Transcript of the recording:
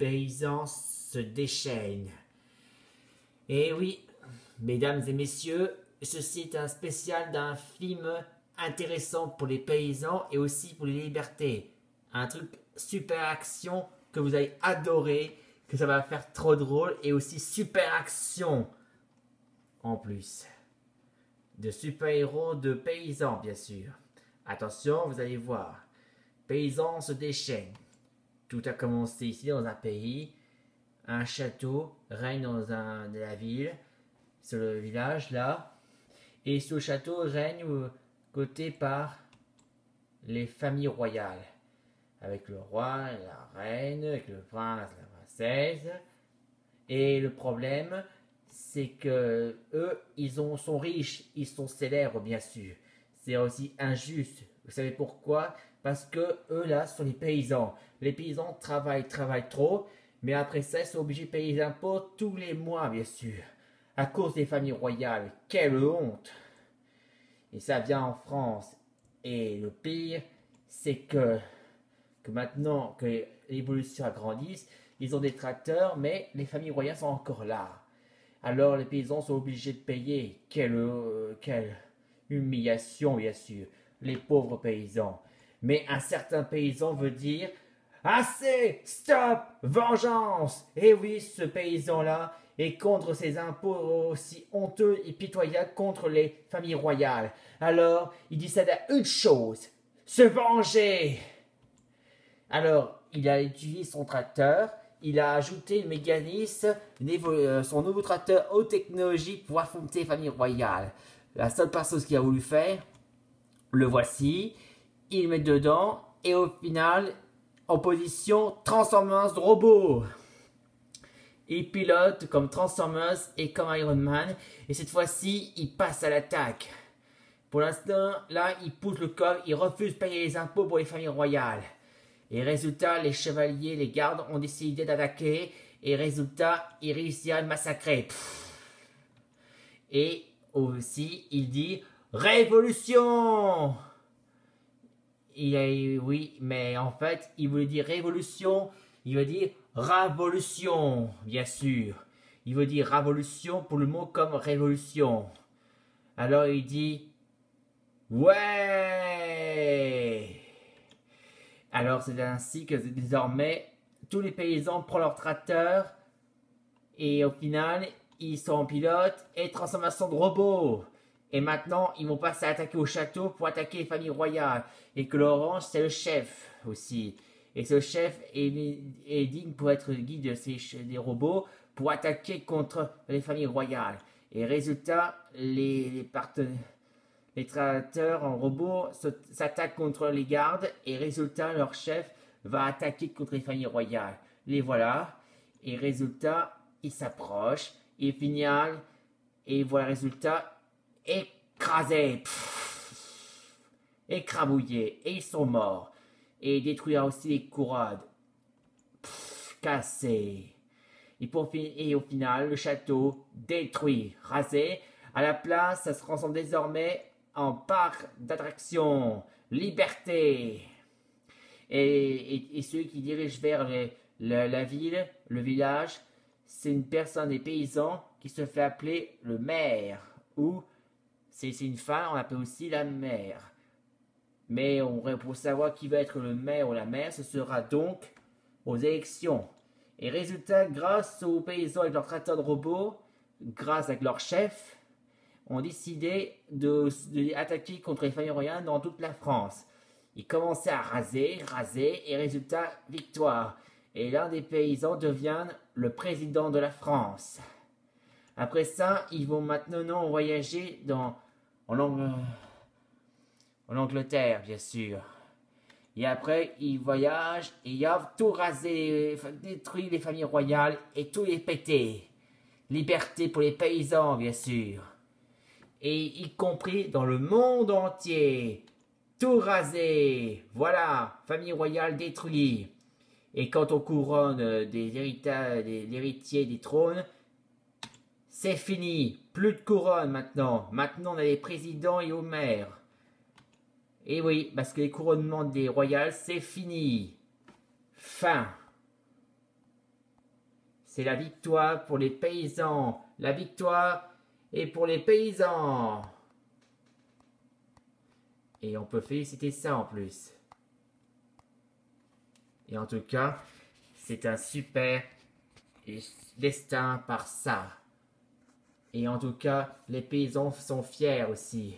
paysans se déchaînent. Et oui, mesdames et messieurs, ceci est un spécial d'un film intéressant pour les paysans et aussi pour les libertés. Un truc super action que vous allez adorer, que ça va faire trop drôle et aussi super action en plus. De super-héros de paysans bien sûr. Attention, vous allez voir. Paysans se déchaînent. Tout a commencé ici dans un pays. Un château règne dans la ville, sur le village là. Et ce château règne côté par les familles royales. Avec le roi, la reine, avec le prince, la princesse. Et le problème, c'est que eux, sont riches, ils sont célèbres bien sûr. C'est aussi injuste. Vous savez pourquoi? Parce que eux là sont les paysans. Les paysans travaillent trop, mais après ça, ils sont obligés de payer les impôts tous les mois bien sûr. À cause des familles royales. Quelle honte! Et ça vient en France. Et le pire, c'est que maintenant que l'évolution agrandisse, ils ont des tracteurs, mais les familles royales sont encore là. Alors les paysans sont obligés de payer. Quelle humiliation, bien sûr. Les pauvres paysans. Mais un certain paysan veut dire assez, stop, vengeance. Et oui, ce paysan-là est contre ces impôts aussi honteux et pitoyables contre les familles royales. Alors, il décide à une chose, se venger. Alors, il a utilisé son tracteur, il a ajouté le mécanisme, son nouveau tracteur haute technologie pour affronter les familles royales. La seule chose qu'il a voulu faire, le voici, il met dedans, et au final, en position Transformers robot. Il pilote comme Transformers et comme Iron Man, et cette fois-ci, il passe à l'attaque. Pour l'instant, là, il pousse le coffre, il refuse de payer les impôts pour les familles royales. Et résultat, les chevaliers, les gardes ont décidé d'attaquer, et résultat, il réussit à le massacrer. Et aussi, il dit Révolution! Oui, mais en fait, il voulait dire révolution, il veut dire révolution, bien sûr. Il veut dire révolution pour le mot comme révolution. Alors il dit ouais. Alors c'est ainsi que désormais, tous les paysans prennent leur tracteur et au final, ils sont en pilote et transformation de robots. Et maintenant, ils vont passer à attaquer au château pour attaquer les familles royales. Et que l'orange, c'est le chef aussi. Et ce chef est digne pour être guide des robots pour attaquer contre les familles royales. Et résultat, les tracteurs en robots s'attaquent contre les gardes. Et résultat, leur chef va attaquer contre les familles royales. Les voilà. Et résultat, ils s'approchent. Et final, et voilà le résultat. Écrasés, écrabouillés, et ils sont morts. Et détruire aussi les couronnes, cassés. Et au final, le château détruit, rasé. À la place, ça se transforme désormais en parc d'attractions, liberté. Et ceux qui dirigent vers la ville, le village, c'est une personne des paysans qui se fait appeler le maire ou c'est une femme, on l'appelle aussi la mère. Mais pour savoir qui va être le maire ou la mère, ce sera donc aux élections. Et résultat, grâce aux paysans avec leur tracteur de robots, grâce avec leur chef, ont décidé d'attaquer contre les familles royales dans toute la France. Ils commençaient à raser, et résultat, victoire. Et l'un des paysans devient le président de la France. Après ça, ils vont maintenant voyager en Angleterre, bien sûr. Et après, ils voyagent et ils ont tout rasé, détruit les familles royales et tout les pété. Liberté pour les paysans, bien sûr. Et y compris dans le monde entier. Tout rasé. Voilà, famille royale détruite. Et quant aux couronnes l'héritier des trônes, c'est fini. Plus de couronne maintenant. Maintenant, on a les présidents et aux maires. Et oui, parce que les couronnements des royales, c'est fini. Fin. C'est la victoire pour les paysans. La victoire est pour les paysans. Et on peut féliciter ça en plus. Et en tout cas, c'est un super destin par ça. Et en tout cas, les paysans sont fiers aussi.